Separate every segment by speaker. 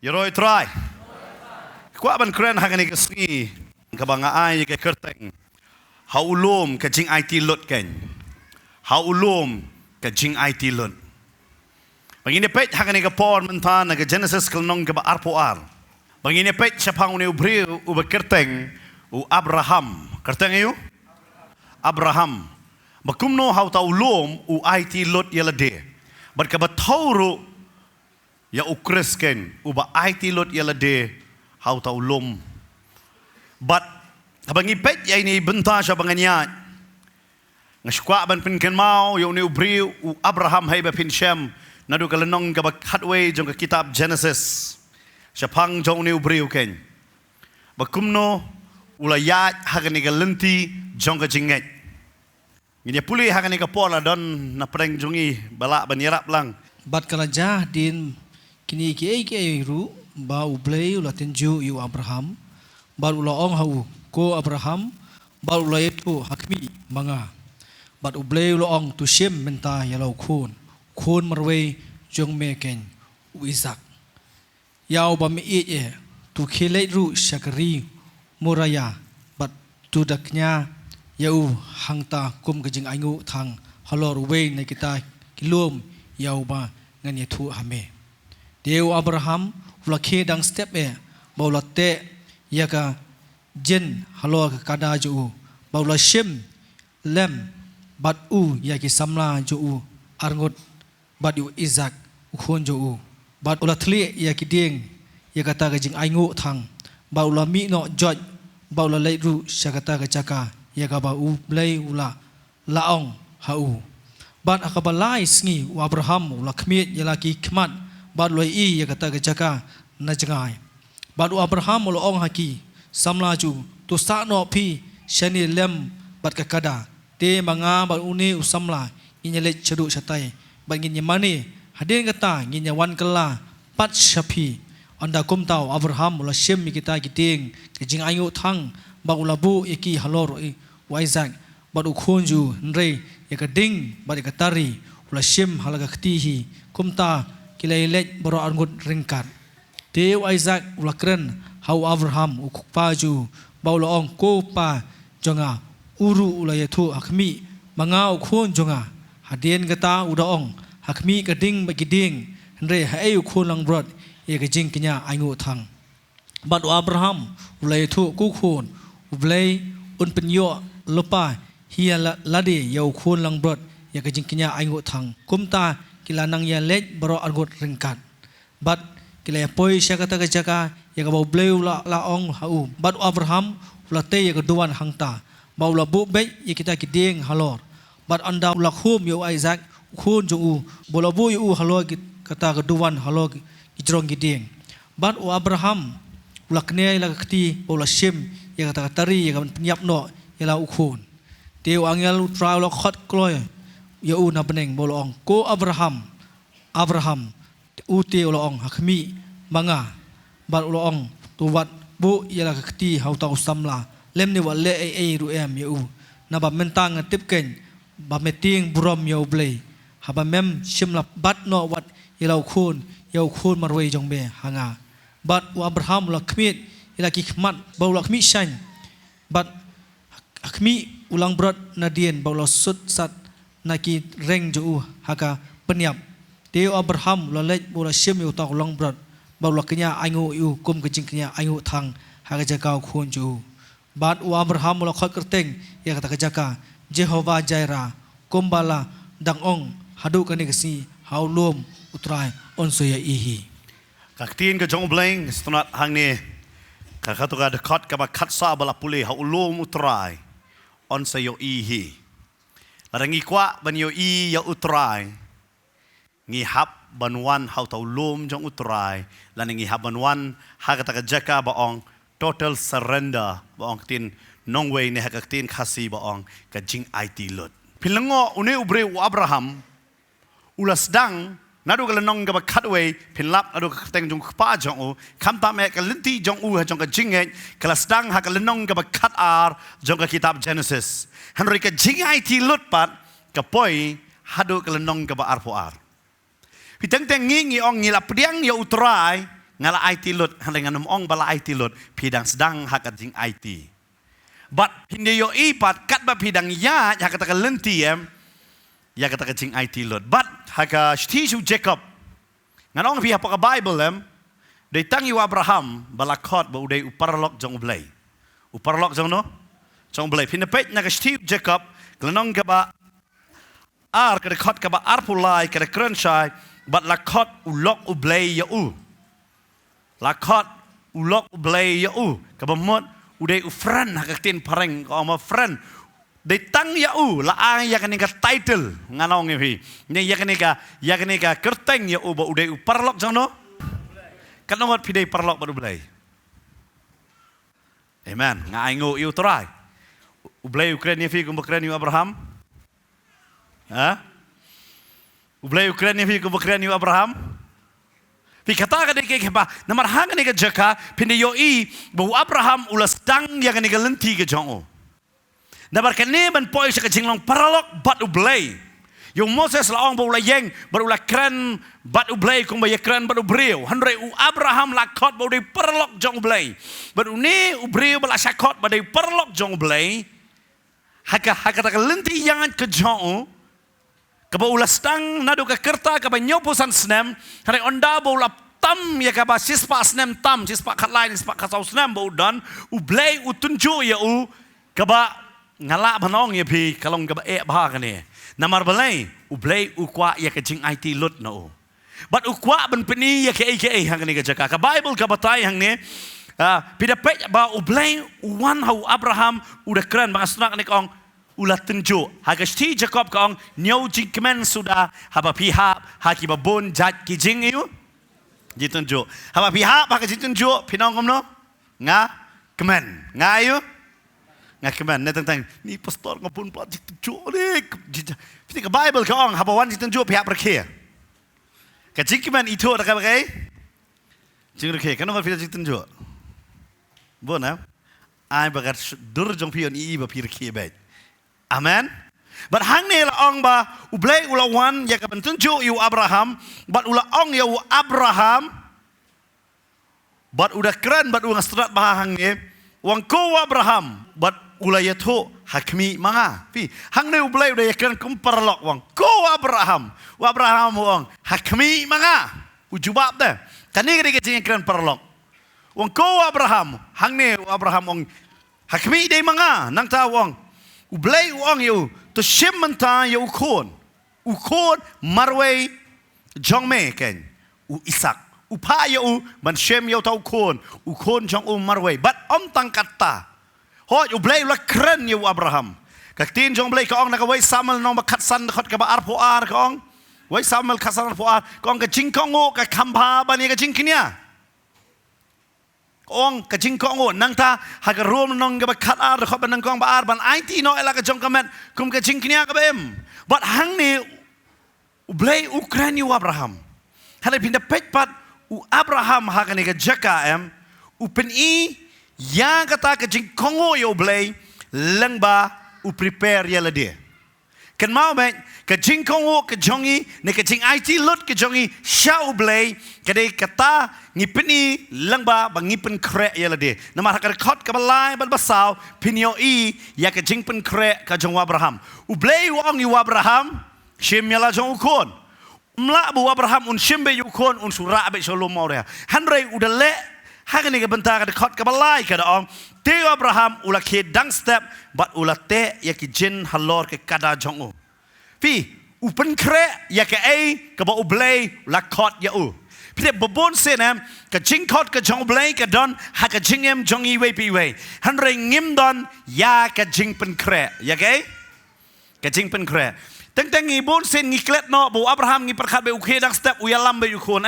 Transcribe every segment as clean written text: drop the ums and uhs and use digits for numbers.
Speaker 1: Yoroi try. Kuat ban keren hangani kesni kebangaan ke kerteng. Haulum ke jing IT lot ken. Haulum ke jing IT lot. Bangine pet hangani ke pon mentana ke Genesis kelnong ke ba arpoar. Bangine pet siapang uni ubriu u kerteng u Abraham. Kerteng ayu? Abraham. Bakumno hau taulum u IT lot yelade. Bat ke batauru ya ukresken uba IT lot yelade hau taulum. Bat abangi pet ya ini benta siya banganya. Ngashkwa ban pinken mau ya uni ubriu u Abraham hai ba pinshem nadu kalenong ka hatway jong ka kitab Genesis. Siapang jong uni ubriu ken. Bakumno ulayat hagani ka lenti jong ka jinget. Ngini puli hagani ka pola don na preng jongi balak banirap lang.
Speaker 2: Bat kalajah din kini ki ru ba ublei ula tenju yu Abraham ba ula ong hau ko Abraham ba ula yetu hakmi manga bat ublei ula ong tu shem menta yalau khun marwei jong meken u Isaac yau ba mi e tu khilei ru shakari muraya bat tu daknya yau hangta kum kejing aingu thang halor wei na kita kilom yau ba ngan yetu hame Deu Abraham ulakhe dang step baulate yaka jen halo kada jo baula shem lem bat u yaki samla jo arngot bat u Isaac ukhon jo bat ulathli yaki ding yakata ga jing aingu thang baula mi no joj baula leiru shakata ga chaka yaka ba u blai ula laong hau bat akabalai sngi u Abraham ulakmi yalaki khmat bat loi i ya kata jaka na jangai bat Abraham lo ong haki samla ju tu sa no phi shani lem bat ka kada te manga bat uni usamla inyale chedu chatai bat nginya mani hadin kata nginya wan kala pat shapi anda kum tau Abraham lo shem kita kiting kijing ayu thang ba ulabu iki halor wa Isaac bat ukhonju nrei ya ka ding bat ka tari ula shem halaga khtihi kumta kilailet baro angut ringkat Deu Isaac ulakren hau Abraham ukpaju baulaong ko pa jonga uru ulayatu hakmi manga ukhon jonga hadien kata udaong hakmi kading bagiding hendre hai ukhon lang brot ye kajing kinya aingu thang bat Abraham ulayatu ku khon ublai un penyo lopa hia lade yau khon lang brot ye kajing kinya aingu thang kumta kilanang ya lej baro argot ringkat bat kilaya poi syakata ka jaka ya ka bau bleu la ong hau bat Abraham ula te ya ka duan hangta bau la bu be ya kita kiding halor bat anda ula khum yo Isaac khun ju bola bu yu halor kata ka duan halor kijrong kiding bat Abraham ula kne la kti bola shem ya kata tari ya ka penyap no ya la ukhun teu angel tra la khot kloy ya u na beneng bolong ko Abraham uti ulong hakmi manga bat ulong tu wat bu yala kti hau tau samla lem ni wa le ru em ya u na ba mentang tipken ba meting brom ya blei ha ba mem shimla bat no wat yala khun ya khun marwei jong be hanga bat Abraham la khmit yala ki khmat ba la khmi shan bat hakmi ulang brot nadien ba la sut sat naki reng jo haka penyap Deu Abraham lo lej bola shem yu ta long brot baula kenya aingu yu kum kejing kenya aingu thang haka jaka khon jo bat Abraham lo khot kerteng ya kata jaka Jehovah Jaira kumbala dangong hadu kani kesi haulum utrai onsoya ihi
Speaker 1: Kaktiin ke jong bleng stunat hangni kakatu ka dekat ka kat sa bala puli haulum utrai onsoya ihi Larangi kwa ban yo i ya utrai ngi hap banwan hau taulum jong utrai lan ngi hap banwan ha kata jaka baong total surrender baong tin nongwei ne ha tin khasi baong ka jing IT lot pilango une ubre Abraham ulas dang nadu kalau nong gaba cutaway pinlap nadu keteng jong kpa jong u kam ta me kalenti jong u jong ka jingai kala stang ha kalau nong gaba cut ar jong ka kitab Genesis hanroi ka jingai ti lut pat ka poi hadu kalau nong gaba ar po ar piteng teng ngi ong ngi la priang ya utrai ngala IT lut hanroi nganom ong bala IT lut pidang sedang ha ka jing IT but pinde yo i pat kat ba pidang ya kata kalenti ya kata kecing IT lot. But haka shtishu Jacob. Nganong pi hapa ka Bible Dei tang yu Abraham balakot ba udai uparlok jong ublay. Uparlok jong no? Jong ublay. Pinapet na ka shtishu Jacob. Glanong ka ba ar kada kot ka ba arpulay kada krenshay but lakot ulok ublay ya u. Lakot ulok ublay ya u. Kabamot udai ufran haka tin pareng ka ma friend. Dei tang ya u la ang ya kanika title nganong ngi ni ya kanika kerteng ya u ba udai u parlok jono kanongot pidei parlok ba ublay amen ngai ngo yu trai ublay Ukraine fi kum Ukraine yu Abraham ha ublay Ukraine fi kum Ukraine yu Abraham pi kata ka dei ke ba namar hang ni ka jaka pinde yo I ba Abraham ulas tang ya kanika lenti ke jongo Nabar kene ban poi sa kajinglong paralok bat ublay. Yung Moses laong ba ulayeng bat ulakran bat ublay kung ba yakran bat ubriw. Hanre u Abraham lakot ba uday paralok jong ublay. Bat uni ubriw ba lasakot ba day paralok jong ublay. Haka takalenti yangan ka jong kaba ulastang nado ka kerta kaba nyoposan snem. Hanre onda ba ulap tam ya kaba sispa snem tam sispa katlain sispa kasaw snem ba udan ublay utunjo ya u kaba ngala banong ya pi kalong ka ba ka ni namar balay ublay ukwa ya ka jing IT lut no but ukwa ban pini ya ka hang ni ka jaka ka Bible ka batay hang ni pidapet ba ublay wan how Abraham udah keren mga sunak ni kong ulat tenjo hagasti Jacob kong nyaw jing kemen sudah haba pihak haki babon jat ki jing yu jitunjo haba pihak ba ka jitunjo pinong kom no nga kemen nga yu ngakeman netang ni pastor ngapun plat jitunjo ni piti ka Bible ka ong habawan jitunjo pihak berkhe ka jingkiman itu ada ka bagai jing berkhe kanong pihak jitunjo bona ai bagat dur jong pion I ba pihak baik amen but hang ne la ong ba ublay ulawan ya ka bentunjo yu Abraham but ula ong ya Abraham but udah keren but uang strat bahang ne wang ko Abraham but ulayato hakmi manga pi hang ne ublay udah yakran kumparlok wang ko Abraham wang hakmi manga ujubab dah tani kali kecing yakran parlok wang ko Abraham hang ne Abraham wang hakmi dei manga nang ta wang ublay wang yu to shim manta yu ukon marway jongme ken u Isak upa yu man shem yu tau ukon jong marway but tang kata Hoi ublay ula keren yu Abraham. Kaktin jong blay kaong nakaway samal nong makatsan kot ka ba arpo ar kaong. Way samal katsan arpo ar kaong ka jingkongo ka kamba ba ni ka jingkinya. Kaong ka jingkongo nang ta haga rom nong ka ba kat ar kot ba nang kaong ba ar ban IT no ela ka jong kamet kum ka jingkinya ka bem. But hang ni ublay ukren yu Abraham. Hale pinda petpat u Abraham haga ni ka jaka upen I yang kata kecing kongo yo blay lengba u prepare ya lade kan mau ben kecing kongo kejongi ne kecing IT lot kejongi sha u blay kade kata ngipeni lengba bangipen kre ya lade nama hakar khot ka balai ban basau pinyo I ya kecing pen kre ka jong Abraham u blay wong yu Abraham shim yala jong ukon mla bu Abraham un shimbe ukon un sura be shalom ore hanrei udale Hagan ni kebentar dekat kebalai kada ong Teo Abraham ula ke dang step but ula te ya ki jin halor ke kada jongo. Pi upen kre ya ke ke ba ublay la kot ya u. Pi bobon senem ke jing kot ke jong ublay ke don ha ke jingem jongi we pi we. Hanre ngim don ya ke jing pen kre ya ke jing pen kre. Teng ngibun sen ngiklet no bu Abraham ngi perkhat be uke dang step uyalam be yukon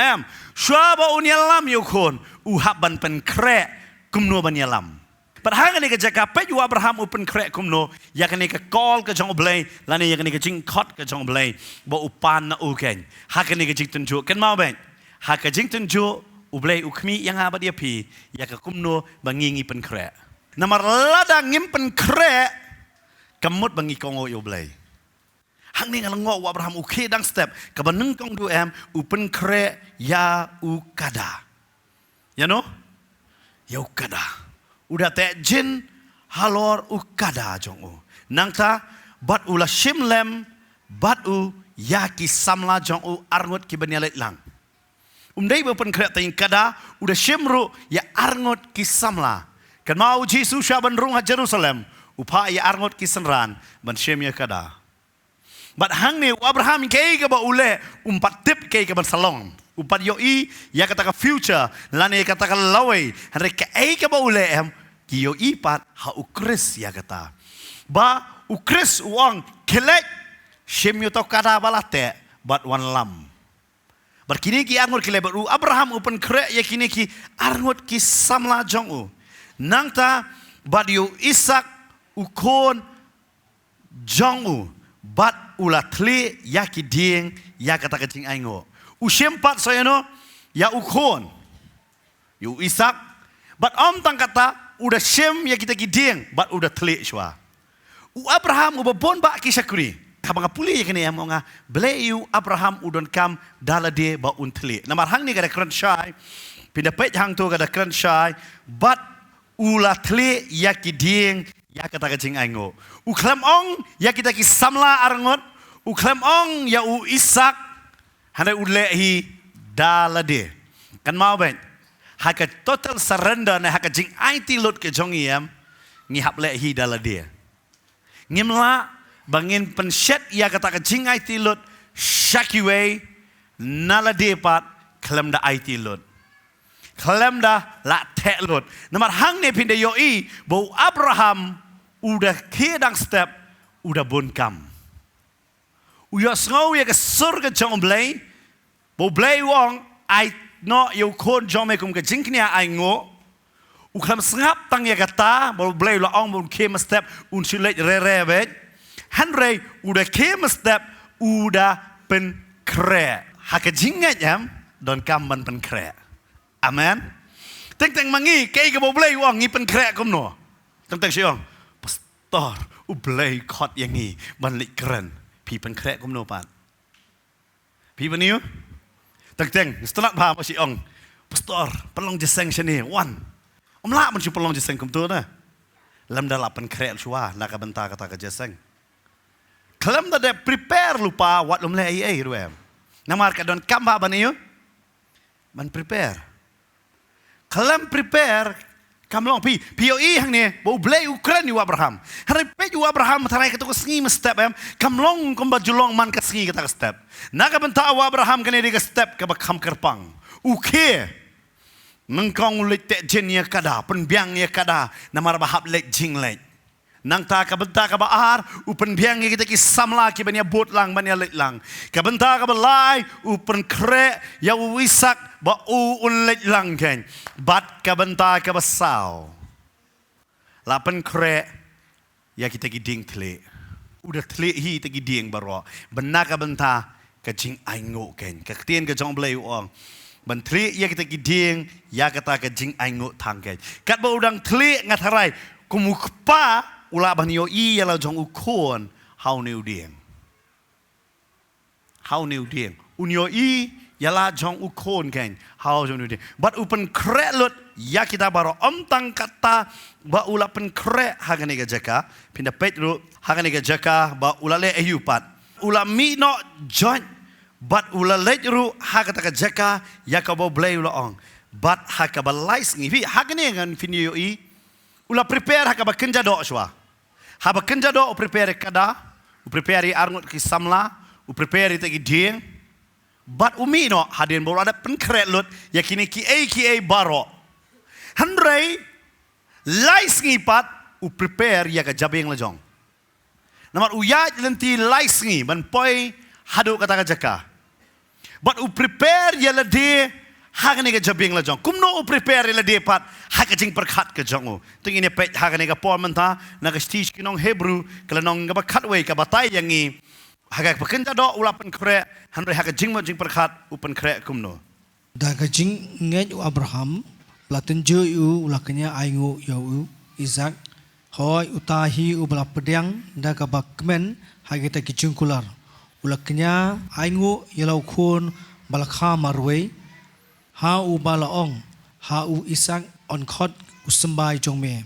Speaker 1: Shwa ba unyalam yukon uhab ban pen kre kumno ban yalam. Perhanga ni ke jaka pe yu Abraham open krek kumno ya kani ke call ke jong blay lani ya kani ke jing khot ke jong blay bo upan na uken ha kani ke jing tunju ken mau ben ha ke jing tunju ublay ukmi yang ha ba dia pi ya ke kumno bangingi pen krek namar lada ngim pen krek kamut bangi kongo yu blay hang ni ngalango Abraham uke dang step ke baneng kong du upen krek ya ukada ya no ya ukada udah tak jin halor ukada jongu nangta bat ula shimlem bat u yaki samla jongu arngot ki benyalet lang dai bepen kret ting kada udah shimru ya arngot ki samla kan mau jisu syaban rung ha Jerusalem upa ya arngot ki senran ban shem ya kada bat hang ni Abraham kei ke ba ule umpat tip kei ke ban salong upat yoi ya kata future lani kata lawai hari ke ke ba ule ki yoi pat ha ukris ya kata ba ukris uang kelek shem yo to kada balate bat wan lam bar kini ki arngot kile ba Abraham upen kre ya kini ki arngot ki samla jongu nangta bat yo Isak ukon jongu bat ulatli ya ki ding ya kata kecing aingo Ushem pat saya no ya ukon yu Isak but tang kata udah shem ya kita giding but udah telik shwa Abraham udah bon ba kisakuri kabang puli ya kini ya monga beliau Abraham udon kam dalade ba untli namar hang ni kada kran shai pindah pet hang tu kada kran shai but ulatli ya giding ya kata kecing aingo uklam ong ya kita ki samla arngot uklam ong ya u Isak Hana ulehi dalade. Kan mau ben. Haka total surrender na haka jing IT lot ke jongiam ngihap lehi dalade. Ngimla bangin penset ya kata ke jing IT lot shakiwe nalade pat klem da IT lot. Klem da la tek lot. Namar hang ne pinde yoi bo Abraham udah kedang step udah bonkam. Uya sngau ya ke surga jong blay bo blay wong ai no yo kon jong me kum ke jingknia ai ngo u kham sngap tang ya kata bo blay la ong bon kem step un silet re bet hanre udah kem step udah pen kre ha ke jingat jam don kam ban pen kre amen teng mangi ke ke bo blay wong ngi pen kre kum no teng siong pastor u blay khot yang ni ban lik krenพี่เป็นแคร์กุมโนปานพี่วันนี้ตั้งสตัดพามาสิองพาสตอร์ปลงจะเซ็งชนีวันละมันชูปลงจะเซ็งกุมตัวนะลำดับเป็นแคร์ชัวนักบันตากระตากจะเซ็งคลำดับได้ prepare lupa วัดลมเล่ยด้วยน้ำมันกระดอนกัมบาบันนี้มัน prepare คลำ prepareคำลองพี่เอาหังเนี่ยบ่เบลย์อุครนอยู่อับราฮัมฮาริเปอยู่อับราฮัมทารายก็ต้องสกีมาสเต็ปคำลองก็บาจุลองมันก็สกีก็ต้องสเต็ปนักบันทาอับราฮัมกันเนี่ยก็สเต็ปกับคำกระปังโอเคมึงกองเล็กเตจเนียกระดาเป็นเบียงเนียกระดาน้ำมันบาฮับเล็กจริงเลยนังตากับบันตากับอาร์อุปนเบียงเนียกิตกิสัมลากิบันยาบูดลังบันยาเล็กลังกับบันตากับลายอุปนเคระยาวิสักบ่อุนเล็กลังกันบัดกับบันตากับสาวlapan kre ya kita giding tle udah tle hi kita giding baro benak benta kecing aingo ken ketien ke jong blai uang ben tle ya kita giding ya kata kecing aingo thang ken kat ba udang tle ngatarai kumukpa ula ban yo i ya la jong ukon how new ding unyo i ya la jong ukon ken how jong new ding but upen kre lot ya kita baru tang kata ba ula pen kre hagane ga jaka pinda petru hagane ga jaka ba ula le eyupat ula mi no join but ula le ru hagata ga jaka ya ka bo blay ula ong but hakaba lais ngi vi hagane ngan finyo i ula prepare hakaba kenja do shwa haba kenja do prepare kada prepare arngot ki samla prepare te gi ding but umi no hadin bo ada pen kre lut ya kini ki baro Handrai lais ngipat u prepare ya ka jabeng lajong. Namar uyat lenti lais ngi ban poi hadu kata ka jaka. But u prepare ya lade hagan ke jabing la jong kumno prepare la depat hak jing perkhat ke jong tung ini pet hagan ke por menta na ke stage kinong Hebrew kala nong ga khat we ka batai yangi hak pakin ta do ulapan kre han hak jing mo jing perkhat upan kre kumno
Speaker 2: Da ka jing ngai u Abraham latin jo u ulaknya aingu yo Isaac hoi utahi u bala pedang da ka bakmen hagita kicungkular ulaknya aingu yelau khun balakha marwe ha u balaong ha u Isaac on khot u sembai jongme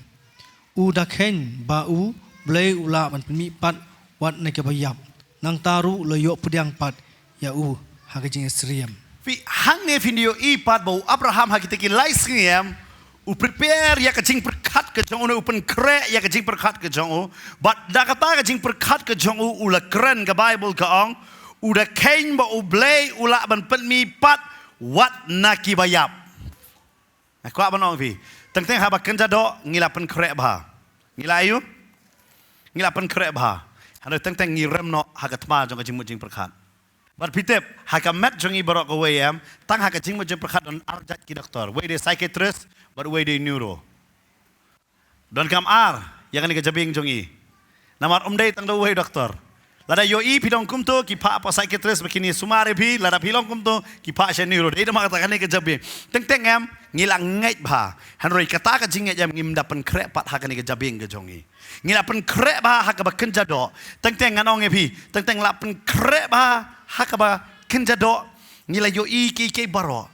Speaker 2: u da khen ba u blei ula man mi pat wat na ke bayap nang taru loyo pedang pat ya u hagajing Sriam
Speaker 1: fi hang ne video ipat bau Abraham hak kita ki lais ngiem u prepare ya ka jing perkhat ke jong u pen kre ya ka jing perkhat ke jong u but da kata ka jing perkhat ke jong u la kren ka Bible ka ong u da kain ba u blei ula ban pen mi pat wat na ki bayap na kwa ban ong fi teng teng ha ba kan ja do ngila pen kre ba ngila ayu ngila pen kre ba ha teng teng ngi rem no ha ka tma jong ka jing mo jing perkhat but pitep haka met jongi barok awayam tang haka jing mo jing perkhat on arjat ki doktor we de psychiatrist but we de neuro don kam ar yang ni ke jabing jongi namar umdei tang do we doktor lada yo i pidong kumto ki pa apa psychiatrist bekini sumare bi lada pilong kumto ki pa sha neuro de ma kata kan ke jabing teng teng am ngilang ngai ba han roi kata ka jing jam ngim dapen kre pat haka ni ke jabing ke jongi ngila pen kre ba haka ba kenja do teng teng nganong epi teng teng la pen kre ba haka ba kenja do ngila yo i ki baro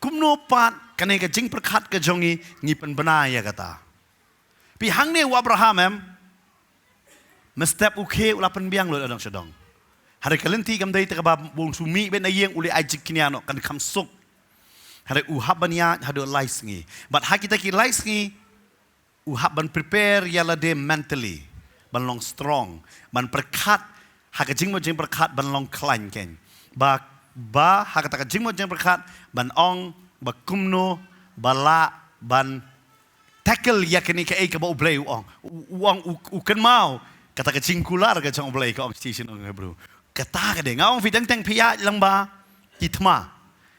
Speaker 1: kumno pat kane ka jing perkhat ke jongi ngi pen bana ya kata pi hang ne wa Abraham em mestep uke ula pen biang lo adang sedong hari kalenti kam dai ta ba bong sumi ben ayeng uli ajik kiniano kan kam suk hari uhab bania hado lais ngi but hakita ki lais ngi uhab ban prepare yala de mentally ban long strong ban perkhat haka jing mo jing perkhat ban long klan ken ba haka ta jing mo jing perkhat ban ong ba kumno bala ban tackle yakini ka ka ba ublay ong u kan mau kata ka jing kular ka jong ublay ka ong station ong Hebrew kata ka de ngaong fidang teng pia lang ba kitma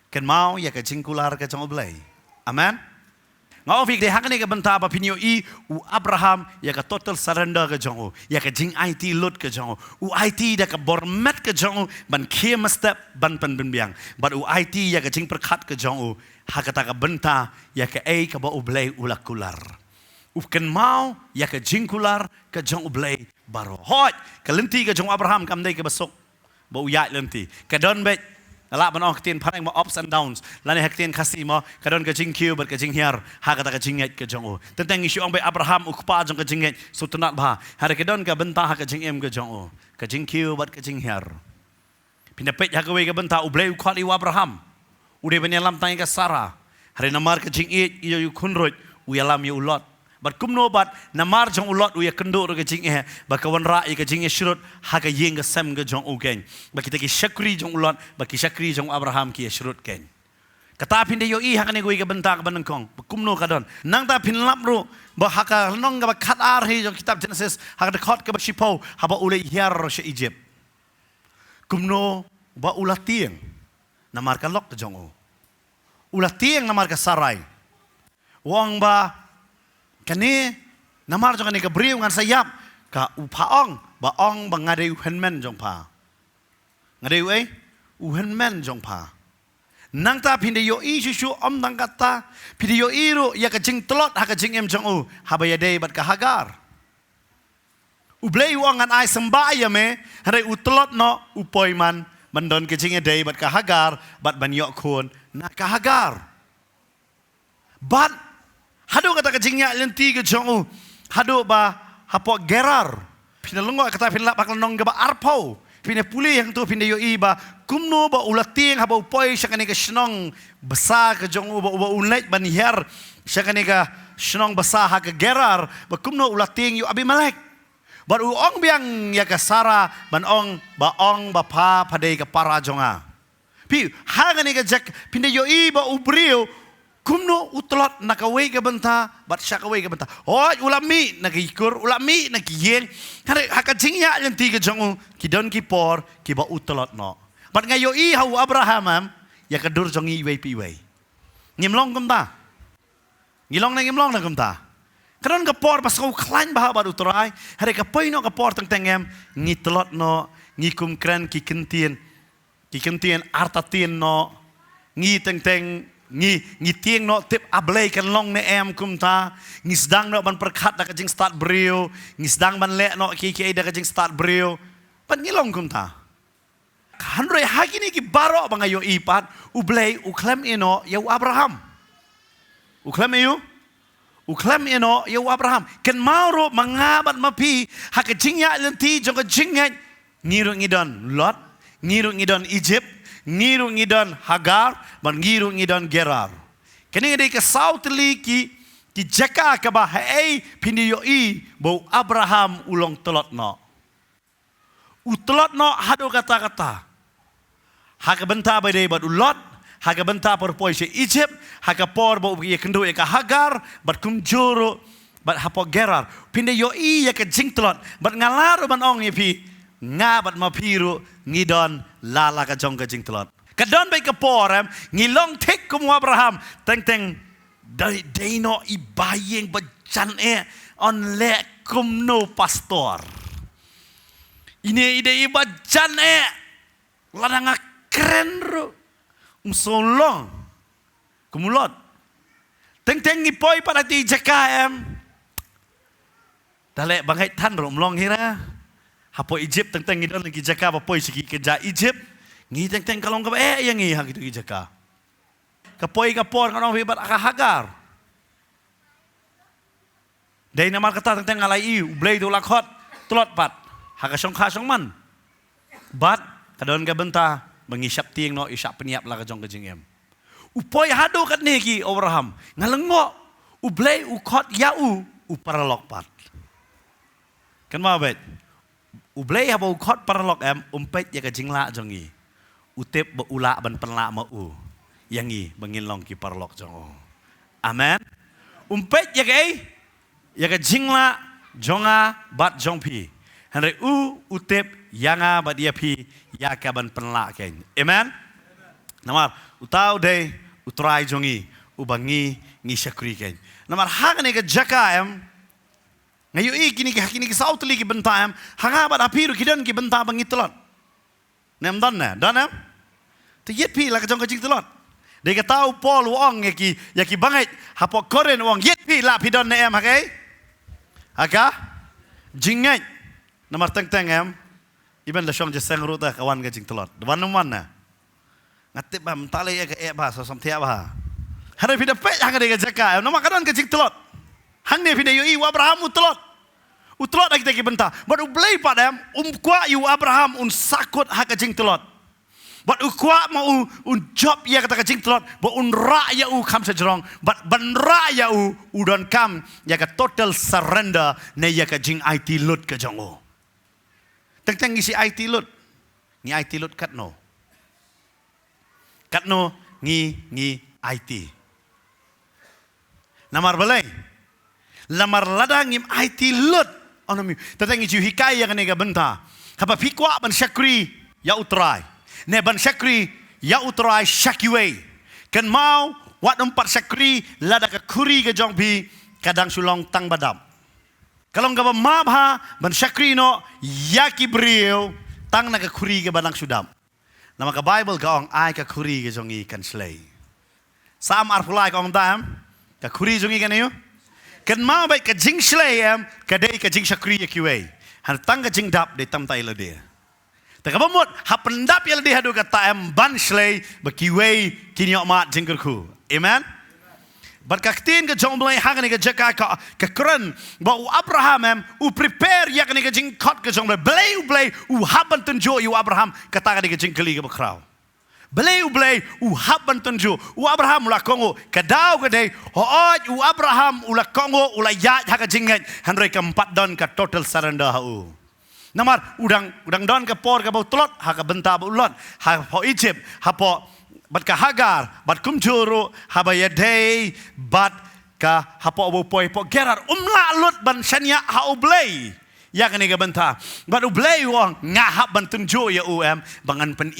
Speaker 1: kan mau ya ka jing kular ka jong ublay amen ngau fik de hakane ka banta ba pinyo i u Abraham ya ka total surrender ka jong ya ka jing IT lot ka jong u IT da ka bormet ka jong ban kiem step ban pen biang but u IT ya ka jing perkhat ka jong hakata ka banta ya ka ka ba ublay ulakular u kan mau ya ka jing kular ka jong ublay baro hot ka lenti ka jong Abraham kam dai ka basok ba u ya lenti ka don bet ala ban ong tien parang mo ups and downs lani hak tien kasi mo kadon ka jing kiu but ka jing hiar ha kata ka jinget ka jong tentang isu ong be Abraham ukpa jong ka jinget so tunat ba har kadon ka benta ha ka jing em ka jong ka jing kiu but ka jing hiar pinapet ha ka we ka benta u blei khali Abraham ude benyalam tang ka Sarah hari namar ka jing it yu kunrot u yalam yu lot but kumno bat namar jong ulot u ya kendo ka jing ba ka wanra ka jing shrut ha ka yeng ka sem ka jong ken ba kita ki shakri jong ulot ba ki shakri jong Abraham ki shrut ken kata pinde yo i ha ka ne ka benta ka banangkong ba kumno ka don nang ta pin lap ro ba ha ka nong ka ba khat ar he jong kitab Genesis ha ka khot ka ba shipo ha ba ule hiar ro she Egypt kumno ba ulatieng namar ka lok ka jong ulatieng namar ka Sarai wong ba kani namar jong kani ka briu ngan sayap ka upaong baong bangade uhenmen jong pa ngade we uhenmen jong pa nang ta pinde yo i shu om nang kata pinde yo iru ya ka jing tlot ha ka jing em jong u habaya day bat ka Hagar ublei wong ngan ai sembaya me hare utlot no upoiman mandon ka jing day bat ka Hagar bat ban yo khon na ka Hagar bat hado kata ka jingnya lenti ke jong hado ba hapo Gerar pinalungo kata pinlap bakal nong ba arpo pinapuli yang tu pinda yo iba kumno ba ulating habo poi siya kanika shnong basa ka jong ba unlet banihar siya kanika shnong basa ha ka Gerar ba kumno ulating yo Abimelek ba uong biang ya ka Sara banong baong ba pa padai ka para jonga pi ha kanika jak pinda yo iba ubrio kumno utlot nakaway ka banta bat siya kaway ka banta hoy ulami nakikur ulami nakiyeng hare hakajing ya yung tiga jong kidon kipor kiba utlot no bat ngayo i hau Abraham ya kadur jong i way piway ngimlong kum ta ngilong na kum ta karon kapor pas kau klain bah baru terai hari kapoi no kapor teng em ngitlot no ngikum kren ki kentien artatien no ngi teng ngi tieng no tip ablay kan long ne em kum ta ngi sedang no ban perkat da kajing start brio ngi sedang ban le no ki da kajing start brio pan ngilong kum ta handroi hagi ni ki baro bangayo ipat ublay uklem ino yau Abraham uklem ino yau Abraham ken mauro mangabat mapi hakajingya lenti jong kajingya ngiru ngidon Lot ngiru ngidon Egypt ngiru ngidon Hagar ban ngiru ngidon Gerar kene ngede ke sautli ki jaka ka ba hey pindiyo i bo Abraham ulong telotno utelotno hado kata-kata haka benta ba dei bad Lot haka benta por poise Egypt haka por bo ye kendo ye ka Hagar bat kumjoro bat hapo Gerar pindiyo i ya ka jingtelot bat ngalaro ban ong ye pi ngabat mapiru ngidon lala ka jong ka jingtelot kadon bay ka porem ngilong tek kum Abraham teng dai no ibayeng bajan on le kum no pastor ini ide ibajan ladang keren ro solong kumulot teng ngipoi pada ti jakaem dale bangai tan ro mlong hira hapo Egypt teng ngidon lagi jaka bapoi sigi keja Egypt ngi teng kalong ka yang ngi hang itu jaka kapoi kapor kanong hebat aka Hagar dai namar kata teng ngalai iu blay tu lakhot tulot pat haka song man bat kadon ka benta mengisap tieng no isap peniap la ka jong ka jingem upoi hado kat ne ki Abraham ngalengo ublay ukot yau uparalok pat kan ma bet ublay haba ukot paralok umpet ya ka jingla jongi utep ba ula ban penla ma yangi bangilong ki paralok jongo amen umpet ya ka jingla jonga bat jongpi henry utep yanga bat dia pi ya ka ban penla ken amen namar utau de utrai jongi ubangi ngi syakri ken namar hagane ka jaka ngayo kini ki sautli ki bentaam hanga bat apiru kidan ki benta bangitlot nem don te yet pi la ka jong ka jing telot de ka tau Paul wong ya ki bangai hapo koren wong yet pi la pi don ne em hakai aka jingai namar teng iban la shom je sang ruta kawan ka jing telot wan na ngatip ba mentale ya ka ba so som tia ba hare pi de pe hanga de ka jaka namar kadon ka jing telot hang ne pi de yo Abraham utlot lagi teki benta but ublay padam kwa yu Abraham sakut haka jing telot but ukwa mau job ya kata jing telot but ra ya kam sejrong but ban ra ya udon kam ya ka total surrender ne ya ka jing IT lut ka jongo teng ngisi IT lut ni IT lut katno ngi IT namar balai lamar ladang im IT lut onami tatang isu hikai yang nega benta haba pikwa ban syakri ya utrai ne ban syakri ya utrai syakiwe kan mau wat empat syakri lada ka kuri ke jongpi kadang sulong tang badam kalau ngaba mabha ban syakri no ya kibriu tang na ka kuri ke badang sudam nama ka Bible ka ong ai ka kuri ke jongi kan slay sam arfulai ka ong dam ka kuri jongi kan yo kan mau baik ka jing slayam ka dei ka jing syakri ya kiwe han tang ka jing dap de tam tai le de ta ka bamut ha pendap ya le de hadu ka taem ban slay ba kiwe kinyo mat jingkerku amen bat ka tin ka jong blai hang ni ka jaka ka kren ba u Abraham u prepare ya ka ni ka jing kot ka jong blai u haban tunjo yu Abraham ka ta ka ni ka jing kali ka bakrau Belai haban tunju Abraham ula kongo kadau kadai u Abraham ula kongo ula yat haka jingat hanrei keempat don ka total surrender hau namar udang don ka por ka bau telot haka benta bau lot ha po Egypt ha po bat ka Hagar bat kumjuru ha ba yadei bat ka ha po bau poi po Gerar umla lot ban shania ha oblay ya kan ga benta but ublay wong ngahap ban tunjo ya bangan pen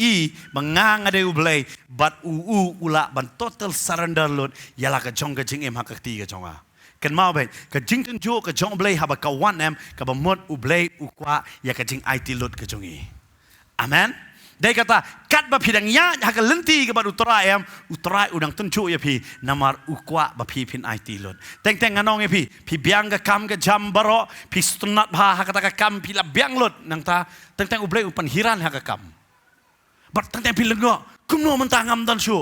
Speaker 1: bangang ada ublay but ula ban total surrender lot yala ka jong ka jing hakati ka jonga kan mau ben ka jing tunjo ka jong ublay haba ka wan ka bamot ublay ukwa ya ka jing IT lot ka jongi amen. Dia kata kat ba pidang ya hak lenti ke bad utrai udang tunjuk ya pi namar ukwa ba pi pin IT lot teng anong ya pi biang ke kam ke jam baro pi stunat ba hak kata kam pi la biang lot nang ta teng ublay upan hiran hak kam bat teng pi lengo kumno mentangam dan su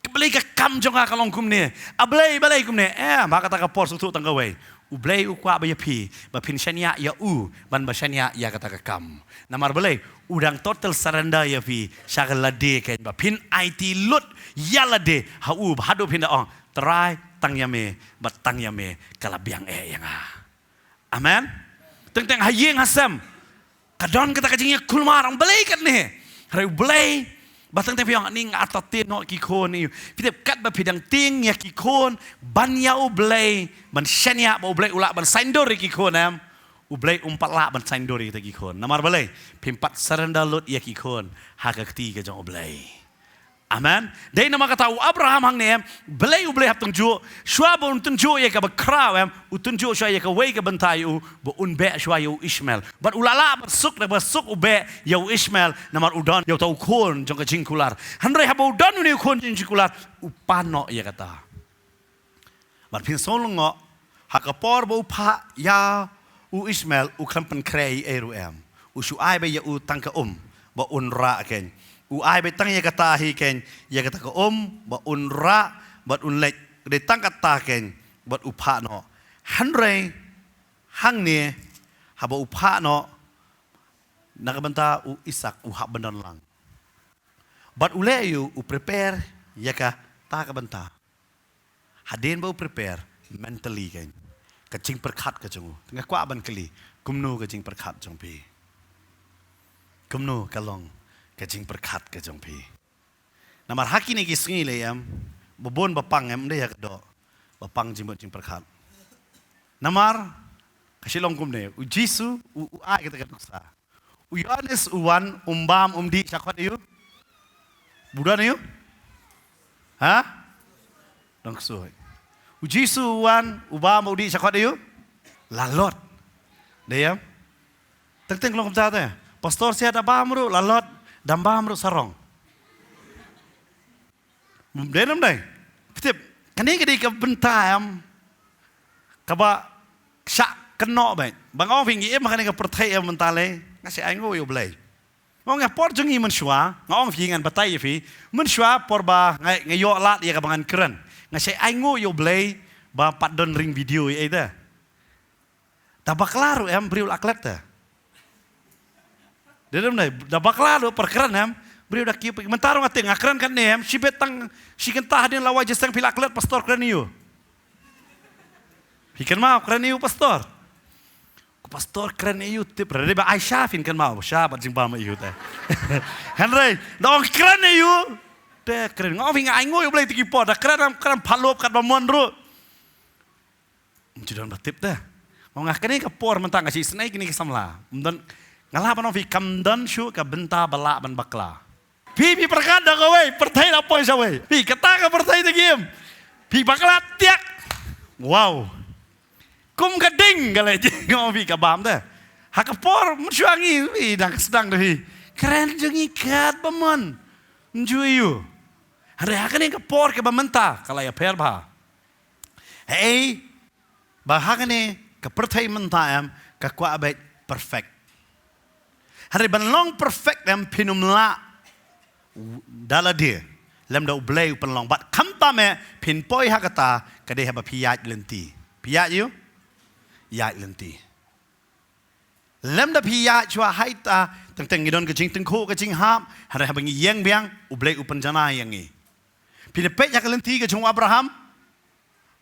Speaker 1: kebeli ke kam jonga kalong kumne ablay balai kumne ba kata ka por sutu tang gawe ublay ukwa ba ya pi ba pin shania ya ban ba shania ya kata ka kam namar balai udang total surrender ya pi shagalade ken ba pin IT lut yalade hadu pinda ong try tang yame bat tang yame kalabiang yang amen teng hayeng hasam kadon kata kajingnya kulmarang belai kat ne hari belai batang yang ning atatin no kikon ni pitep kat ba pidang ting ya kikon ban ya belai ban shania ba belai ula ban saindor kikon ublay umpat la ban sain dori kita kikon namar balai pimpat surrender lot ya kikon hakakti ke jong ublay amen dai nama kata Abraham hang ne balai ublay hap tungju shwa bon tungju ya ka bakraw utunju shwa ya ka wei ka bantai bo unbe shwa yu Ishmael but ulala basuk na basuk ube yu Ishmael namar udan yu tau kon jong ka jingkular handrai habo udan ni kon jingkular upano ya kata but pin solongo hakapor bo pa ya Ishmael klampen krei Shuai be ya tangka ba unra ken ai be tang ya kata hi ken ya kata ka ba unra ba unlek de tang kata ken ba upha no hanre hang ne haba upha no nakabanta Isak hab benar lang but ule yu prepare ya ka ta kabanta hadin ba prepare mentally ken kacing perkat ke jongu tengah kwa ban keli kumno kacing perkat jong pi kumno kalong kacing perkat ke jong pi namar haki ni kisngi le bobon bapang de ya do bapang jimot jing perkat namar kasilong kumne Jisu a kita kaduksa Yohanes uwan umbam umdi sakot ayu budan ayu ha dong suai Jisu wan uba mau di sakot ayu lalot dia teng long kata pastor saya ada bamru lalot dan bamru sarong denam dai pitip kani kadi ka bentam kaba syak keno bai bang ong pingi makani ka perthai mentale ngasi aingo yo blai ngong ngapor jengi mensyua ngong fingan batai fi mensyua porba ngayo lat ya ka bangan keren ngasih aingo yo blay ba padon ring video ya ida tabak laru beriul aklet ta dedem dai tabak laru perkeren beriul dak kieu mentaro ngate ngakren kan ne sibetang sikentah hadin lawa jesang pil aklet pastor keren yo hikan mau keren yo pastor pastor keren yo tip rede ba Aisyah fin kan mau syabat jing ba ma yo ta Henry dong keren yo te keren ngong ai ngoi boleh tiki po dah keren palop kat bamon ru menjudan batip dah mau ngakani ke por mentang kasih senai kini kesamla dan ngalah panong fi kamdan shu ka benta balak ban bakla pi perkat dah kowe pertai apa sawe pi kata ka pertai tegim pi bakla tiak wow kum gading gale ngong fi ka bam dah hak por mensuangi pi dah sedang dah keren jengi kat bamon njuiu hari akan yang kepor ke bamenta kalau ya perba hey bahagian ni kepercayaan menta ke kuat perfect hari banlong perfect pinumla dalam dia lem dah ublay penlong bat kamtame pinpoi hakata kadeh haba piyat lenti piyat you yat lenti lem dah piyat cua haita teng ngidon kecing tengko kecing hap hari haba ngiyeng biang ublay upenjana yang ni pinepet ya kelenti ke jong Abraham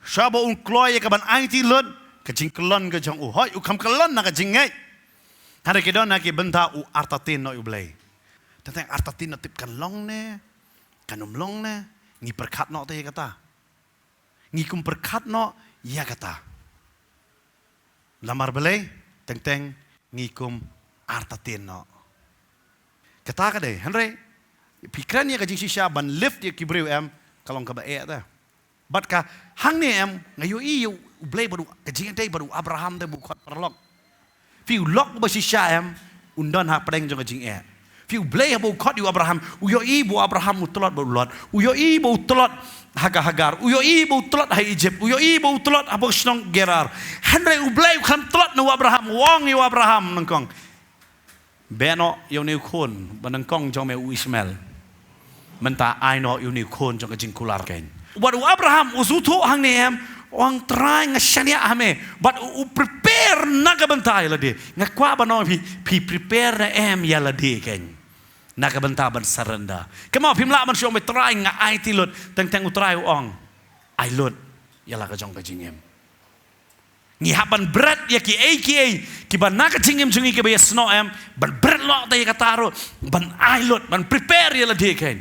Speaker 1: sabo kloy ka ban IT lot ke jing kelon ke jong hoi ukam kelon na ke jing ngai hari kedon na ke benta artatin no ublay tentang artatin no tip kan long ne kanum long ne ngi perkat no te kata ngi kum perkat no ya kata lamar belai teng ngikum artatin no. Kata ka deh, Henry, pikiran ya kajing sisya ban lift ya kibriu kalong ka bae ta. Bat ka hang ni ngayo iyo blay baru kajing tay baru Abraham te bukot perlok. Fiu lok ba sisya undan ha pedeng jong kajing Fiu blay ha bukot yu Abraham, uyo ibu Abraham utolot baru lot. Uyo ibu utolot Hagar, uyo ibu utolot ha Egypt, uyo ibu utolot ha bosnong Gerar. Henry ublay kan tolot nu Abraham, wong yu Abraham nangkong. Beno yu ni kun banangkong jong me u Ismail. Menta aino yu ni kun jong kajing kular kain. Baru Abraham usuto hang ni orang try ngashania ame, but u prepare naga bentai la de. Ngakwa bano pi prepare na ya la de kain. Naga bentai ban saranda. Kemau pimla man syom try nga ai ti lut teng utrai ong. Ai lut ya la ka jong kajing Ni haban berat ya ki ki ban naga jingem jungi ke be sno ban berat lo ta ya kataro ban ai lut ban prepare ya la de kain.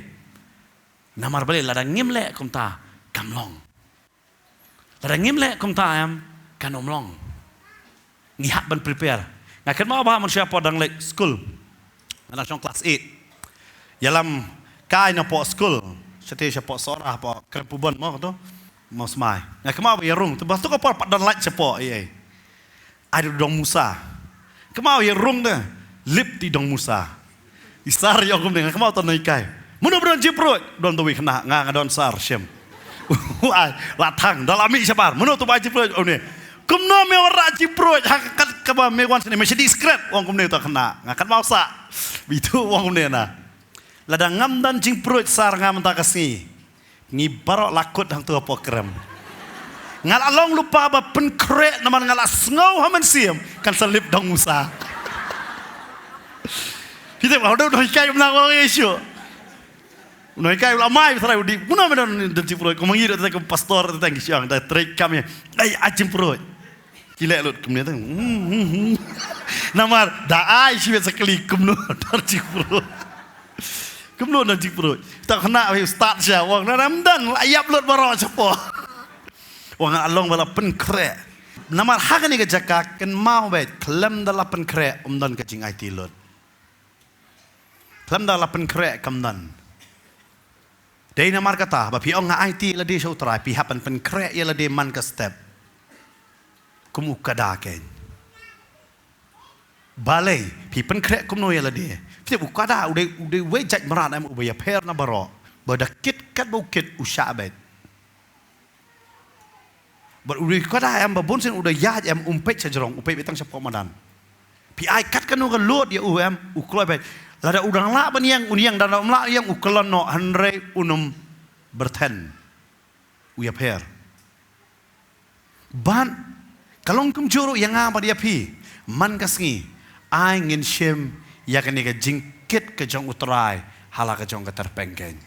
Speaker 1: Namar bale la ngimle kum ta kamlong. La ngimle kum ta kanomlong. Ni hak ban prepare. Ngakan mau ba man siapa dang lek school. Anak trong kelas 8. Yalam kai na po school. Sete siapa sora po kerpuban mo to. Mau semai. Ngakan mau ya rung. Tu bastu ko por padan lek siapa ai. Ada dong Musa. Kemau ya rung de. Lip di dong Musa. Isar yo kum dengan kemau ton kai. Muna bron jiprut don tu kena ngadon sar syem. Ai latang dalami sabar. Muna tu ba jiprut oh ni. Kumno me ora jiprut hakat ka ba me wan sini mesti diskret wong kumne tu kena. Ngakan mau sa. Bitu wong kumne na. Ladang ngam dan jiprut sar ngam ta kasi. Ngi barok lakut hang tu apa krem. Ngal along lupa ba penkrek naman ngala sngow haman siam kan selip dong Musa. Kita ba udah kai mna ko Yesu. Noi kai la mai trai di puna me don den cipro ko mangi ta ko pastor ta ngi siang ta trek kami ai ajim pro. Kile lut kemne ta. Namar da ai siwe sekali kemno dar cipro. Kemno dan cipro. Ta kena start sia wong ramdan ayap lut baro cepo. Wang along bala penkrek. Namar hakan ni kejaka ken mau bet klem dala penkrek dan kecing IT lot. Klem dala penkrek kamdan. Dai namar kata ba pi ong IT la de show try pi hapan penkrek ya la de man ka step. Kumu kada ken. Balai pi penkrek kumno ya la de. Pi ukada ude we jaj maran am ubaya per na baro. Ba dakit kat bukit usabet. Berudah kada babon sen udah yaj umpet sajarong umpet betang sepok madan. Pi ai kat kanu kan lot ya ukloi bet. Lada udang la baniang uniang dan la yang uklon no hanre berten. Uya per. Ban kalong kum juru yang apa dia pi man kasngi ai ngin shem ya kan ni ka jingkit ke jong utrai hala ka jong ka terpengken.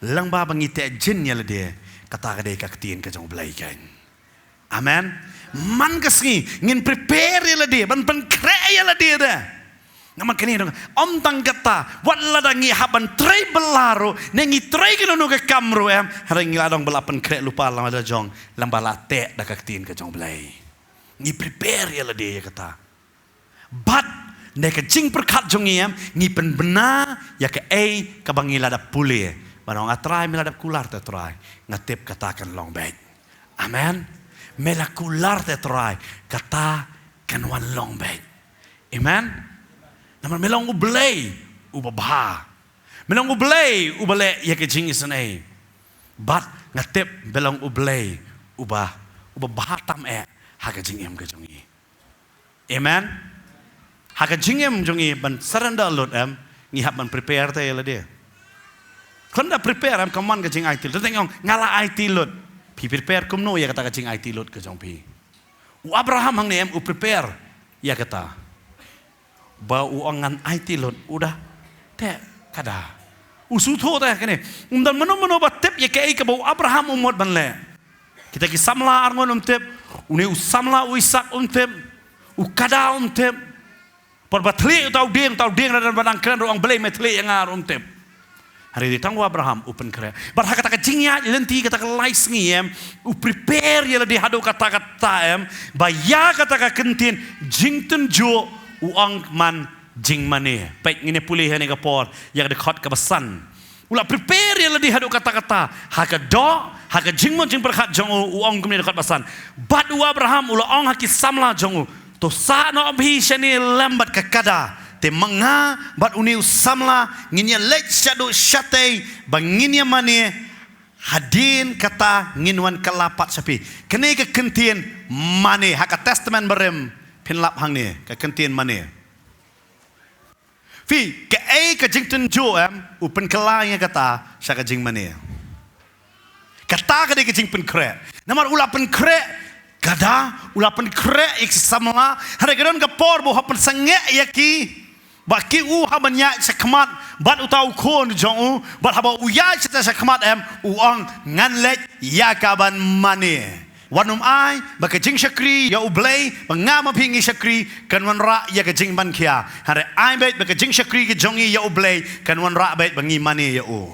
Speaker 1: Lang ba bangite jin ya le dia kata ka dei ka ktien ka jong blai kan. Amen. Man kasngi ngin prepare ya dia ban kre ya dia dah. Nama kini dong. Om tang kata wat ladangi haban tray belaro nengi tray kino no ke kamro haring ladong belapan kre lupa lang ada jong lang balate dak kaktin ke jong belai. Ngi prepare ya dia kata. But ne ke jing perkat jong ngi pen bena ya ke kabangi ladap pule. Banong atrai meladap kular te try ngatip katakan long back. Amen. Melakular te try kata kanwan long back. Amen. Naman melong ublay ubabha. Melong ublay ubale ya ke jing isan But ngatip belong ublay ubabha tam ha ke jing ke jongi. Amen. Ha ke jing jongi ban saranda lot ngi hab ban prepare te la dia. Kanda prepare kaman ke jing IT. Tengok ngala IT lot. Pi prepare kumno ya kata kacing IT lot ke jong pi. U Abraham hang nem u prepare ya kata. Ba u angan IT lot udah te kada. Usuto te kene. Dan mano batep ya ke ka ba Abraham umot banle. Kita ki samla arngon tep. Une u samla u Isak tep. U kada tep. Por batli tau ding dan badang kren ruang belai metli yang ar tep. Hari di tangwa Abraham open kere. Bar kata kacingnya lenti kata lais ngiem u prepare ya di hado kata ba ya kata kentin jingten jo uang man jing mane baik ngine pulih ni kapor yang dekat ke besan ulah prepare yang lebih haduk kata-kata haka do haka jing mon jing berkat jong uang kumni dekat besan bat u Abraham ulah ong haki samla jong to sa no bhi shani lambat ka kada te manga bat uni samla nginya lech shadu shate banginya mane hadin kata nginwan kalapat sapi kene ke kentien mane haka testament berem pinlap hang ni ke kentien mane fi ke ke jing tunju upen kelanya kata syaka jing mane kata ke jing pen kre namar ula pen kre kada ula pen kre ik samla hare gadon ke por bo hapen sange yaki baki habanya sakmat bat utau kon jong bat haba uya sakmat uang nganlet yakaban mane wanum ai baka jing syakri ya ublay bangama pingi syakri kan wan ra ya ka jing ban kia hare ai bait baka jing syakri ke jongi ya ublay kan wan ra bait bangi mane ya u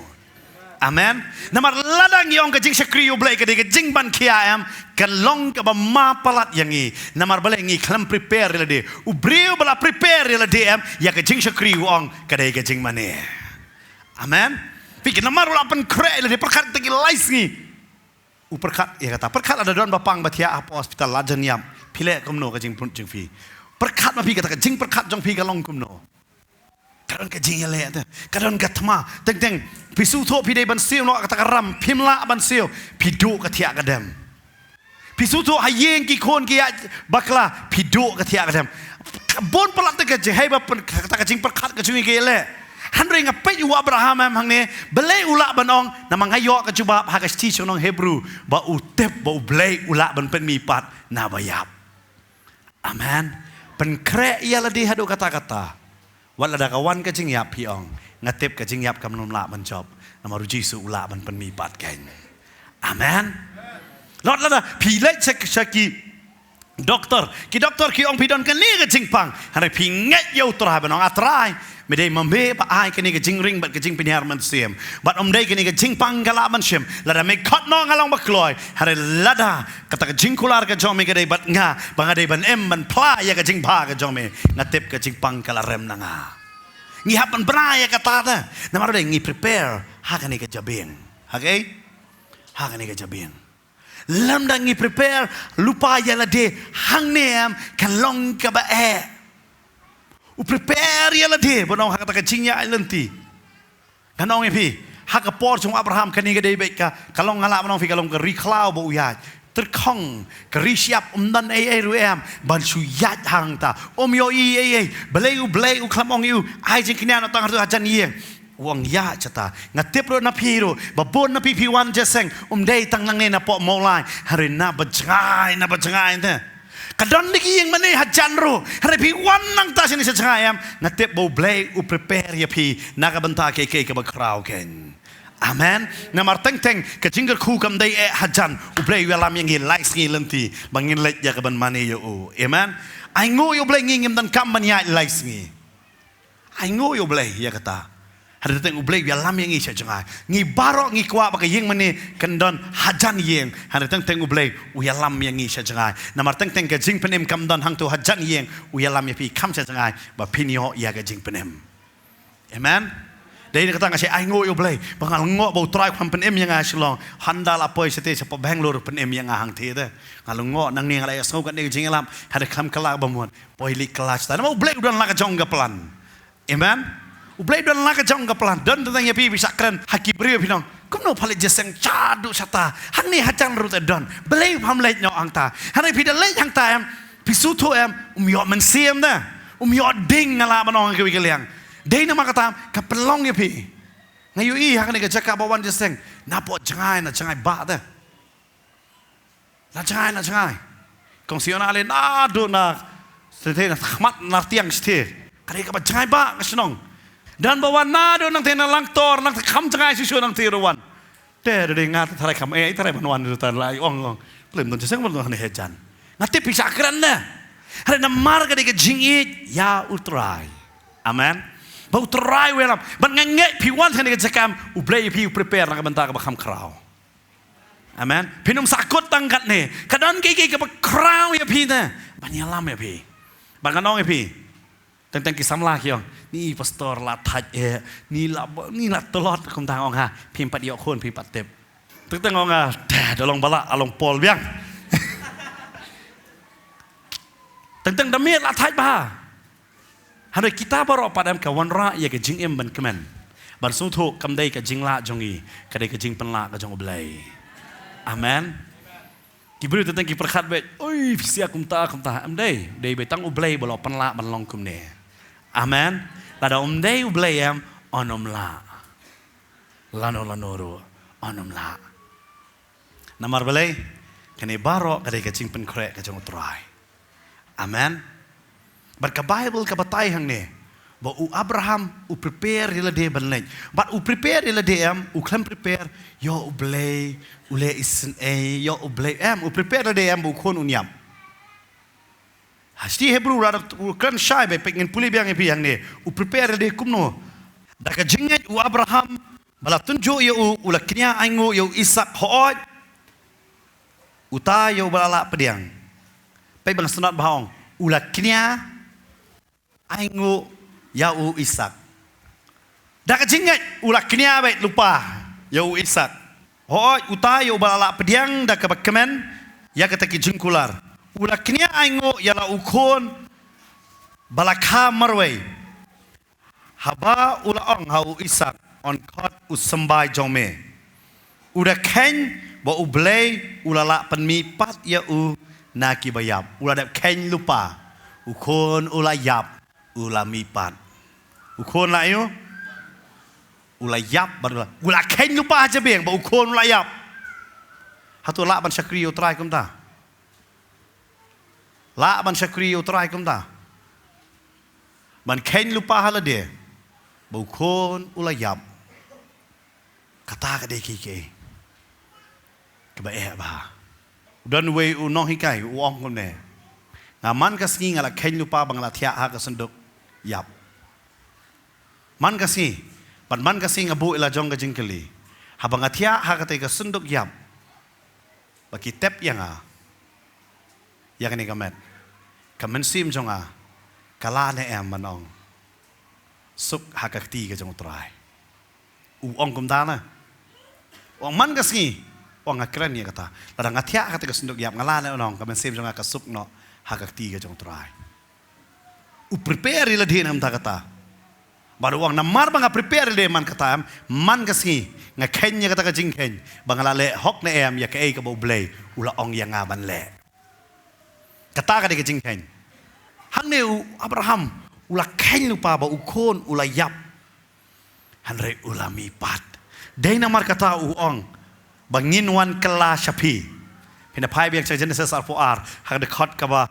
Speaker 1: amen namar ladang yong ka jing syakri ublay ka de jing ban kia kan long ka ba ma palat yangi namar bale ngi klam prepare la de ubriu bala prepare la de ya ka jing syakri wong ka de ka jing mane amen pikir namar la pen kre la de perkat tegi lais ngi perkat ya kata perkat ada don bapang batia apa hospital lajan yam pilek kumno ke jing pun jing fi perkat ma pi kata ke jing perkat jong pi ka long kumno kadon ke jing le ta kadon ka thma teng teng pisu tho pi dei ban siu no kata karam pimla ban siu pidu ka tia kadam pisu tho hayeng ki kon ki bakla pidu ka tia kadam bon palat ke je hai ba kata ke jing perkat ke jing ke le Handring apa yu Abraham hang ne belai ulak banong namang hayo ka cuba ha ka sti chonong Hebrew ba utep ba belai ulak ban pen mi pat na bayap amen pen kre ya ladi hadu kata-kata wala da kawan ka jing yap piong ngatep ka jing yap kam nom la ban job namaru Jesu ulak ban pen mi pat ken amen lot la pi le cheki doktor ki ong pidon kan ni ka jing pang hare pi nget yo tra banong atrai Medai mambe pa ai kini ke jing ring bat ke jing piniar man siam bat omdai kini ke jing panggala man siam lada me khot no ngalong bakloi hare lada kata ke jing kular ke jome ke dai bat nga bangadai ban em ban pla ya ke jing ba ke jome ngatep ke jing panggala rem nanga ngi hapan bra ya kata da namar dai ngi prepare ha kani ke jabing okay ha kani ke jabing lam da ngi prepare lupa ya lade hang nem kan long ka ba prepare ya lade bonong hak ta jingnya lenti kanong pi hak por chung Abraham kani ke dei baik ka kalong ngala bonong fi kalong ke riklau bo ya terkong ke risiap dan ruem ban su yat hang ta yo belai u klamong yu ai jing kini ana tang hajan ye wang ya cata ngatep ro na piro babon na pi wan jeseng dei tang nang ne na po molai hari na bajai te kadon lagi yang mana hajan ro hari pi wan nang ta sini sejayam ngatep bo blay u prepare ya pi naga benta ke bakrau ken amen namar teng ke jingger ku kam dai hajan u blay welam yang likes ngi lenti bangin lek ya kaban mane yo amen ai ngo yo blay ngim dan kam man ya likes ngi ai ngo yo blay ya kata hari teng u blay welam yang ngi sejay ngi barok ngi kwa ba yeng mane kendon hajan yeng hari teng u blay welam yang ngi sejay namar teng ke jing penem kam don hang tu hajan yeng welam ya pi kam sejay ba pinyo ya ke jing penem amen dai kata ngasih ai ngo yo blay bangal ngo bo try kwam penem yang aslong handal apoi sete sepo Bangalore penem yang hang te de ngal ngo nang ni ngalai asau kan de jing lam hari kam kala bamuan poili kelas ta mau blay udan la ka jong ga plan amen ublay don la ka jong ka plan don tang ya pi bisa keren haki brio pinong kumno phale jeseng chadu sata hang ni hajan rute don blay pham lej no angta hanai pi de lej hang ta pisu tho yo men siem da yo ding ngala manong ke wikeliang dei na makata ka pelong ya pi ngayu i hang ni ka jaka bawan jeseng napo jangai ba da na jangai kong sionale na do na sete na khmat na tiang ste kare ka ba jangai ba ngasnong dan bawa nado nang tena langtor nang kam jangai susu nang tiruan te de ngat tarai kam tarai banwan tu tan lai ong belum tu seng belum ne hejan ngati bisa keren na hari na marga de jingit ya utrai amen ba utrai welam ban ngange piwan tene jakam ublay pi prepare nang benta ka bakam krau amen pinum sakut tangkat ne kadon ke ba krau ya pi na banyalam ya pi banganong ya pi tentang kisah lagi yang ni pastor lah taj ni lah telot kum tang ong ha phim pat yok khon phim pat tep tentang ong ha dolong balak along pol biang tentang demi lah taj bah hari kita baru padam ke wanra ya ke jing em ban kemen ban sung thu kam dai ke jing la jongi ke dai ke jing pen la ke jong oblai amen kibru tentang ki perkhat bet oi sia kum ta am dai be tang oblai balo pen la ban long kum ne amen lada dai oblai am onom la lanoro onom la namar balai kene baro ke dai ke jing pen krek ke jong utrai amen But ka Bible ka batay hang ne. Ba u Abraham u prepare ila de banlay. But u prepare ila de am u klam prepare yo u blay u le isen yo u blay am u prepare ila de am u kon unyam. Hasti Hebrew rada u kan shy be pengen puli biang epi hang ne. U prepare ila de kumno. Da ka jinget u Abraham bala tunjo yo u la knya aingo yo Isak hooj. Uta yo bala pediang. Pe bang sunat bahong u la knya aingu yau Isak. Dah kejingat ulah kenia baik lupa yau Isak. Hoi utai yau balala pediang dah kebakemen ya kata kijengkular. Ulah kenia aingu yala ukon balakha marway. Haba ulah ong hau Isak on kot usembai jome. Udah ken ba ublay ulah la penmi pat ya u naki bayab. Ulah dak ken lupa. Ukon ulah yap. Ulah mipat. Ukon lah yo. Ulah yap baru. Ulah ken lupa aja beng. Ba ukon ulah yap. Hatu la ban syakri utrai kum ta. La ban syakri utrai kum ta. Ban ken lupa hala dia. Ba ukon ulah yap. Kata ka de ki. Keba ba. Dan we u no hikai u ong kum ne. Ngaman kasih ngala ken lupa bang la thia ha ka senduk. Yap. Man kasih. Pan man kasih ngabu ila jong ka jingkeli. Habang atia ha katay ka sundok yap. Baki tep yang Yang ni kamet. Kamen sim jong Kala ne em manong. Suk ha kakti ka jong try. Uong kum dana. Uong man kasih. Uong akren ni kata. Ladang atia ha katay ka sundok yap ngala ne onong kamen sim jong ka suk no ha kakti ka jong try. U prepare ila din am kata. Baru wang namar bang prepare ila man kata man kasi nga kenya kata ka jingken bang lale hok na em ya ka ba blay ula ong yang ban le. Kata ka de ka jingken. Hang ne u Abraham ula ken lupa ba ukon ula yap. Hanre ula mipat. Dai namar kata u ong bangin wan kala shapi. Pina pai biak Genesis 4 hang de khot ka ba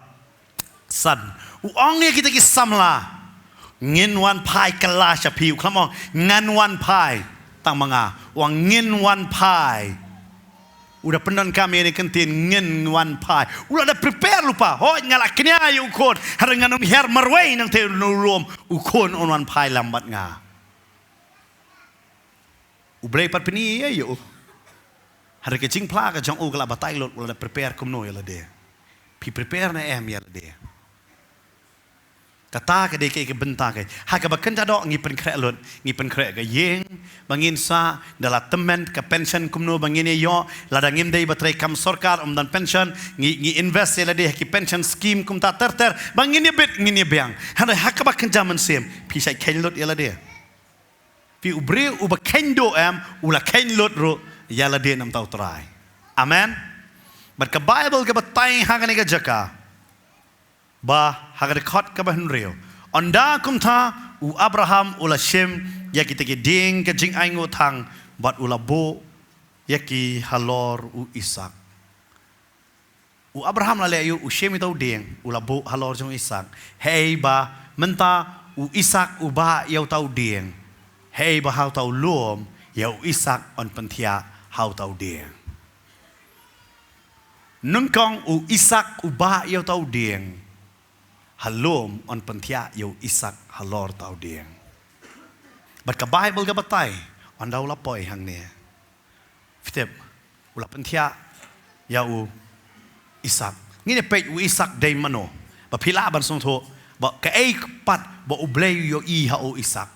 Speaker 1: san uang ni kita kisamla ngin wan pai kala shapi kamo ngan wan pai tang manga uang ngin wan pai udah pendon kami ini kentin ngin wan pai udah ada prepare lupa ho ngalak kenya yu ukon har nganum her marway nang te nulum ukon on wan pai lambat nga ubrei pat pini ya yu har ke jing pla ka jong u kala batai lot udah prepare kumno ya la de pi prepare na em ya la de kata ke deke ke benta ke ha ka bakan jadok ngi pen krek lut ngi pen krek ke yeng bangin sa dala temen ke pension kumno bangin yo lada ngim dei batrai kam sarkar dan pension ngi invest la de ki pension scheme kum ta ter bangin ye bit ngin ye biang ha ka bakan jaman sem pi sai ken lut ya la de pi ubre u bakan do am ula ken lut ro ya la de nam tau trai amen but ka bible ke batai ha ka ni ka jaka ba hagar khot ka ban reo onda kum tha u Abraham ula Shem ya kita ke ding ke jing aingo thang bat ula bo ya ki halor u Isak u Abraham la le yu u Shem itu ding ula bo halor jong Isak hey ba menta u Isak u ba yau tau ding hey ba hau tau lom ya u Isak on pentia hau tau ding nun kong u Isak u ba yau tau ding halom on pentia yo Isak halor tau ding. But ka Bible ka batay on daw la poi hang ne. Fitep ula pentia ya u Isak. Ngine pe u Isak day mano. Ba pila ban song tho ba ka ai pat ba ublay yo i ha o Isak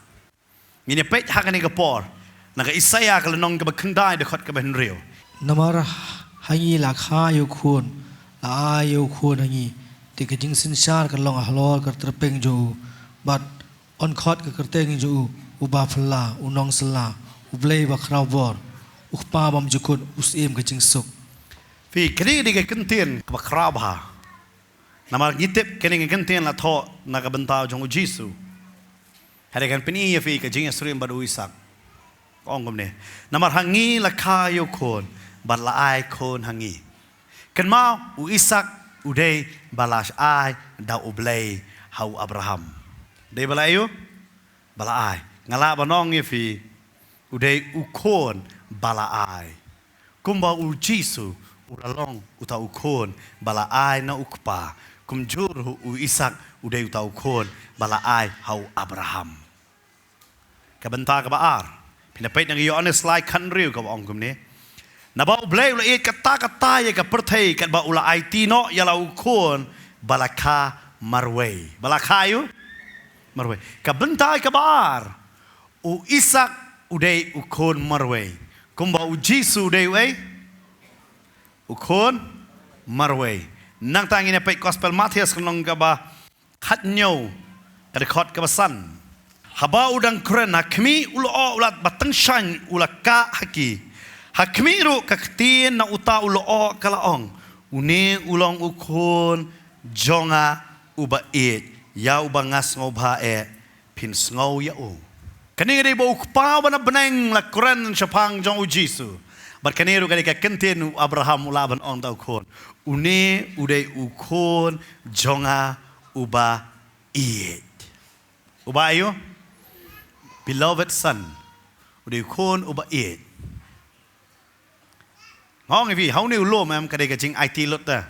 Speaker 1: ngine pet hakani ka por naga Isaya ka nong ka ba khandai de khot ka ben rio
Speaker 2: namara hangi la kha yu khun la yu khun hangi te ka jing sin shar ka long halor ka terpeng jo bat on khot ka kerteng jo uba phla unong sala ublay ba khrau bor ukpa bam jukun usim ka jing suk
Speaker 1: fi kri di ka kentien ka ba kra ba namar ngitep kene ka kentien la tho na ka bentau jong Jisu hare kan pini ya fi ka jing asrim ba Isak ong gomne namar hangi la kha yo khon bat la ai khon hangi kan mau u Isak udai balas ai da ublay hau Abraham dei bala ayo bala ai ngala banong ye fi udai u khon bala ai kumba u Jisu ulalong uta u khon bala ai na ukpa kumjur u Isak udai uta u khon bala ai hau Abraham kabenta ka baar pinapait nang iyo on slide kan riu ka ong kumne na ba ublay ula it kata ya ka perthei kat ba ula IT no ya la u khon balaka marway balaka yu marway kabenta ka baar u Isak udai u khon marway kumba u Jisu udai we u khon marway nang tangin pait gospel Matius kanong ka ba khat nyo ka khot ka basan haba udang kren hakmi ulo ulat batang shan ulaka haki hakmi ru kaktin na uta ulo kalaong une ulong ukon jonga uba it ya ubangas ngobha pin sngow ya o kani dei bo ukpa bana beneng la kren shapang jong u Jisu bat kani ru kani ka kenten Abraham ulaban on ta ukon une udei ukon jonga uba it uba ayo beloved son udei khon uba it ngong vi hau ni ulo mem ka dei ka jing IT lot ta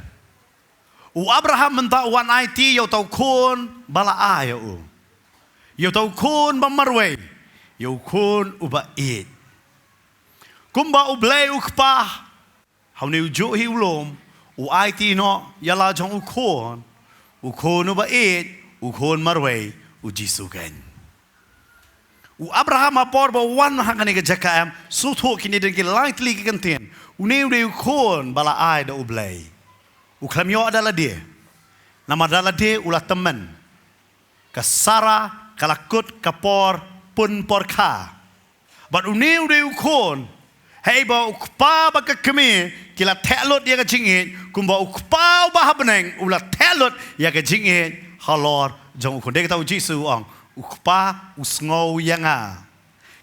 Speaker 1: u Abraham menta wan IT yo tau khon bala a yo tau khon ba marwe yo khon uba it kumba ublay ukpa hau ni jo hi ulom u IT no yala jong u khon uba it u khon marwe u Jisu ken u Abraham apor ba wan hakani ka jakam sutho kini den ki lightly ki kenten u ne u khon bala ai da ublay u klamyo adalah dia nama adalah dia ulah teman ka Sara kalakut kapor pun porka but u ne u khon hey ba ukpa ba ka kemi kila telot dia ka jingit kumba ukpa ba habneng ulah telot ya ka jingit halor jong khon de ka tau Jisu ong ukpa usngau yanga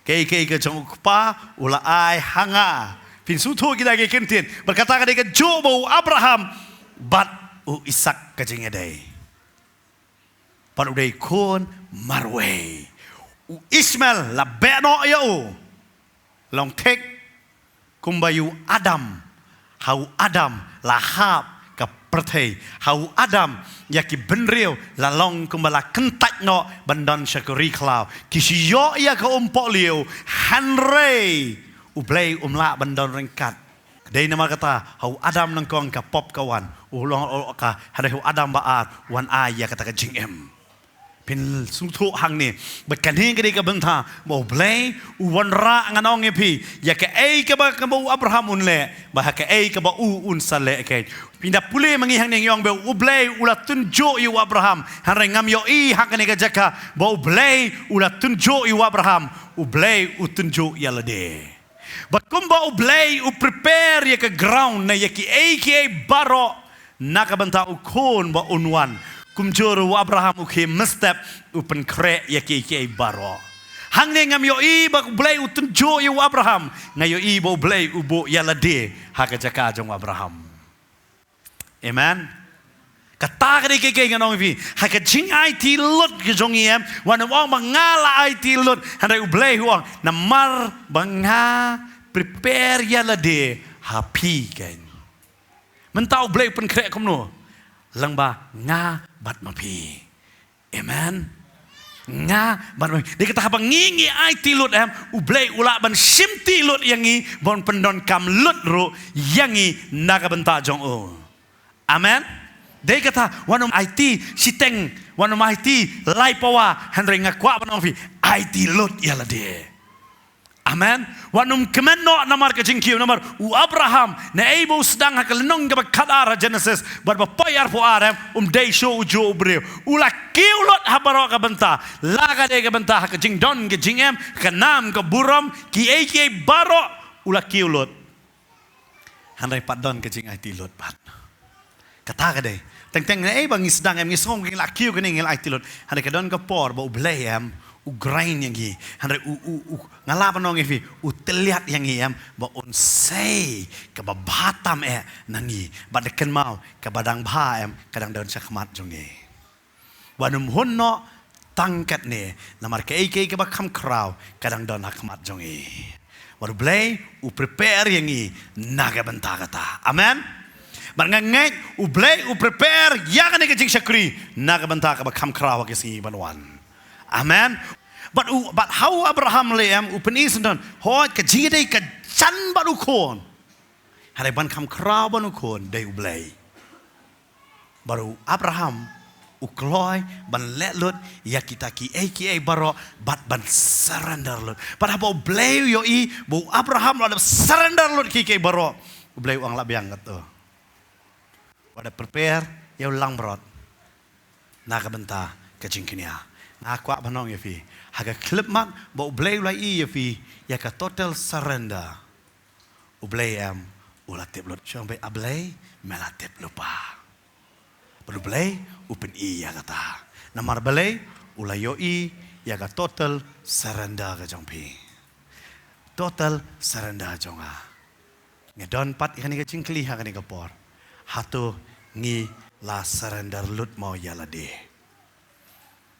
Speaker 1: kei ke jong ukpa ula ai hanga pin sutu kita ke kenten berkata ka de jobo Abraham bat u Isak ka jingedai pat u dei kon marwe u Ismail la beno ya u long tek kumbayu Adam hau Adam lahap ka perthei hau Adam yaki benriu lalong kumbala kentat no bandan syakuri klau kisiyo ya ka umpok liu hanrei ublay umla bandan ringkat dei nama kata hau Adam nang kong ka pop kawan ulong ka hau Adam baat wan ai ya kata ka jingem pin sutu hang ni bekan hi ka benta mo blay wan ra nganong epi ya ka ai ka ba ka Abraham unle ba ka ai ka ba un sale ke pinda pule mangi hang ning yong be ublay ula tunjo yu Abraham hare ngam yo i hak ni ka jaka ba ublay ula tunjo yu Abraham ublay utunjo ya lade but kumba ublay u prepare ya ka ground na ya ki ai baro nakabanta u kon ba unwan kumjuru Abraham uke mestep upen kre ya ki baro hang ne ngam yo i ba ublay utunjo yu Abraham na yo i ba ublay ubo ya lade hak jaka jong Abraham amen kata kali ke nganong vi hak jing IT lot ke jong yem wan wang mangala IT lot handai ublay huang namar banga prepare ya lade happy kan mentau ublay pen kre komno lang ba nga bat mapi amen nga bat mapi dia kata habang ngingi IT lot ublay ula ban simti lot yangi bon pendon kam lot ro yangi naga benta jong o amen dia kata wanum IT siteng wan mahiti lai pawa handre ngakwa banong fi IT lot yala de. Amen. Wanum kemenno namar ke jingkiu namar u Abraham na ebo sedang hakalnong ke bakadara Genesis bar bapayar po arem dei show ujo breu ula kiulot habaro ka benta laga de ka benta ka jing don ke jingem ka nam ke buram ki eke baro ula kiulot handai padon ke jing IT lot pat kata ka de teng na bang sedang em ngisong ke la kiu ke ning IT lot handai ka don ka por ba ublei em ugrain yang hi handai ngalapan nong ifi uteliat yang hi am ba onsei ke babatam nangi badeken mau ke badang bha em kadang daun sakmat jongi wanum honno tangkat ne namar ke ke bakam kraw kadang daun hakmat jongi waru blay prepare yang hi naga benta kata amen barngangai blay prepare yang ne ke jing sakri naga benta ke bakam kraw ke si banwan. Amen. But how Abraham leam upenisendon ho ke jide ke chan baru kon. Hari ban kam kraw baru kon dei ublei. Baru Abraham ukloi ban let lut ya kita ki baro bat ban surrender lut. Pada bo ublei yo I bo Abraham lo surrender lut ki baro ublei uang labiang kata. Pada prepare ya ulang brot. Naga benta ke jingkinia. Aku banong ya fi, haga klip mak, bau blay ulai ya fi, ya ka total surrender. Ublay am ulatip lot, sampai ablay melatip lupa. Perlu blay upen ya kata. Namar blay ulai yo ya ka total surrender ke jongpi. Total surrender jonga. Ngedon pat ikan ika cingkli haga ika por. Hatu ngi la surrender lut mau yala de.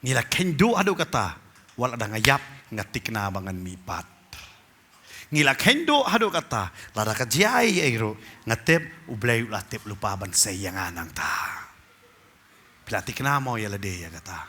Speaker 1: Nila kendo adu kata wal ada ngayap ngatikna bangan mipat. Ngila kendo adu kata lada kajai ero ngatep ublay ulatip lupa ban sayangan ang ta. Pilatikna mo yala de ya kata.